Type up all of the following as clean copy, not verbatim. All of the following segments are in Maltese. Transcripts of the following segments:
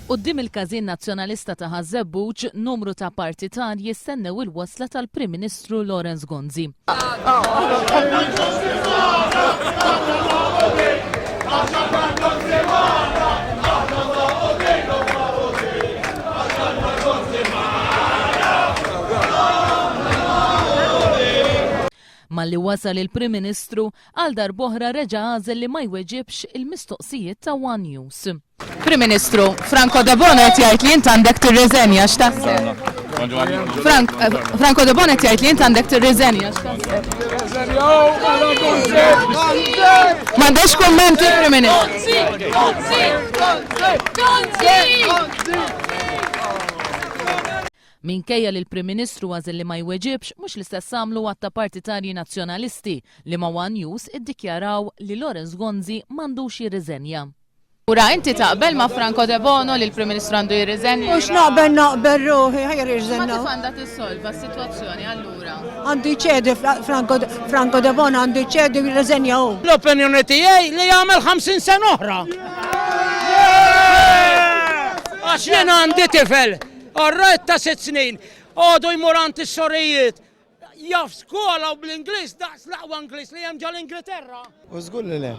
Quddiem il-każin nazzjonalista ta' Ħażebbuġ, numru ta' partitarji jistennew il-wasla tal-Prim Ministru Lawrence Gonzi. Malli wasal il-Prim Ministru għal darb'oħra reġa' għażel li ma jweġibx il-mistoqsijiet ta' One News. Prim Ministru, Franco De Bono qed jgħid li int għandek tirriżenja x'taħseb? Franco De Bono qed jgħid li int għandek tirriżenja x'taħseb? M'għandekx kummenti, Prim Ministru. Minkejja li l-Prim Ministru għażel li ma jweġibx, mhux l-istess għamlu għatta partitarji nazzjonalisti li ma' One News iddikjaraw li Lawrence Gonzi m'għandux jirriżenja. Ura, inti taqbel ma' Franco De Bono li l-Prim Ministru għandu jirriżenja? Mhux naqbel ruħi, ħajja jirriżenja. Ma kif għandha tissolva s-sitwazzjoni allura? Għandu jċedi Franco De Bono għandu jċedi jirriżenja hu. L-opinjoni tiegħi li jagħmel 50 sena oħra. Għax jiena għandi tifel. Arrajt ta' 6 snin, għodu jmurant is-sorijiet, jaf skola u bl-Inglis, daqs laqwa Inglis li hemm ġol-Ingilterra. U żgur li le.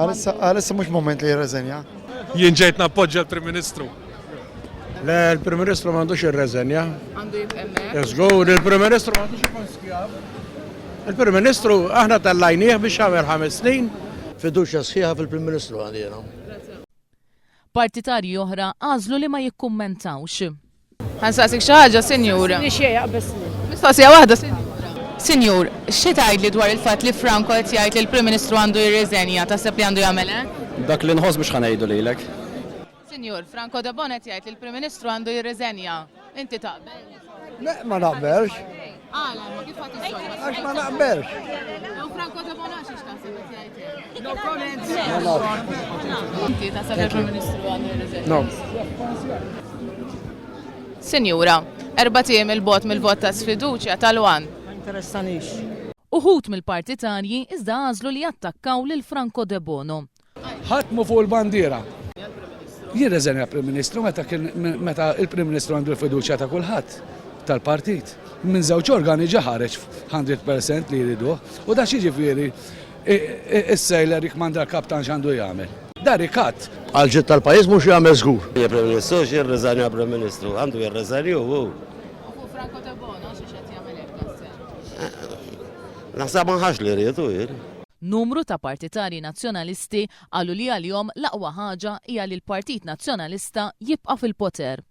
Għalissa mhux moment li jirreżenja. Jien ġejt nappoġġja l-Prim Ministru. Le, l-Prim Ministru m'għandux irreżenja. Għandu jibqemmek? Żgur, il-Prim Ministru m'għandux ikun skjav. Il-Prim Ministru aħna tallajnieh biex jagħmel 5 snin. Fiduċja sħiħa fil-Prim Ministru għandina. Partitarji oħra għażlu li ma jikkummentawx. Ħansaqsik xi ħaġa, Sinjur. Mistoqsija waħda, Sinjura. Sinjur, xi tgħidli dwar il-fatt li Franco qed jgħid li l-Prim Ministru għandu jirriżenja, taħseb li għandu jagħmel hekk? Dak li nħoss biex ħanejdu lilek. Sinjur, Franco De Bono qed jgħid li l-Prim Ministru għandu jirriżenja. Inti taqbel? Le, ma naqbelx. Għala, ma kif ħadd issolva? Għax ma naqbelx. Franco De Bono xiex taħseb qed jgħid? No comments. Inti taħseb il-Prim Ministru għandu jirriżenja? No. Sinjura, 4 tiem il-bot mill-vot ta' sfiduċja tal-wan. Ma interessanix. Uħut mill-partitarji iżda għażlu li jattakkaw lil Franco De Bono. Ħatmu fuq il-bandiera. Jirreżenja Prim Ministru meta il-Prim Ministru għandu l-fiduċja ta' kulħadd tal-partit. Minn żewġ organi ħareġ 100% li jridu u da xiġifieri is-sejler jikmanda l-kaptan x'għandu jagħmel. Darikat. Għal-ġit tal-pajis mux jgħamil żgur. Prim Ministru jirreżenja Prim Ministru, għandu jirreżenju hu. U Franco De Bono xiex qed jagħmel hekk? Naħseb ma ħax li rietu jien. Numru ta' partitarji nazzjonalisti qalu li għalihom l-aqwa ħaġa hija li l-Partit Nazzjonalista jibqa' fil-poter.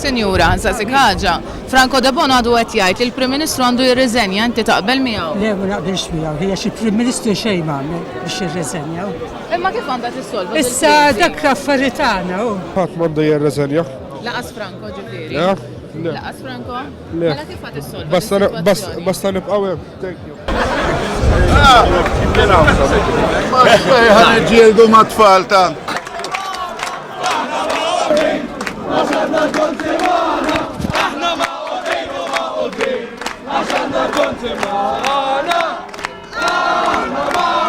Sinjura, nsaqsik ħaġa, Franco De Bono għadu qed jgħid li l-Prim Ministru għandu jirriżenja, inti taqbel miegħu? Le, ma naqbilx miegħu, hija xi Prim Ministru xejn m'għamel biex jirriżenja. Imma kif għandha tissolva? Issa dak l-affarijiet tagħna hu. Ħadd m'għandu jirreżenja. Laqas Franco ġifieri. Le. Laqas Franco? Le. Mela kif ħadd issolva? Basta nibqgħu hemm. Thank you. Ħanġieldu ma' tfal tant. Aħna ma' qodin u ma' qodin, għax għandna konti magħna. Aħna ma'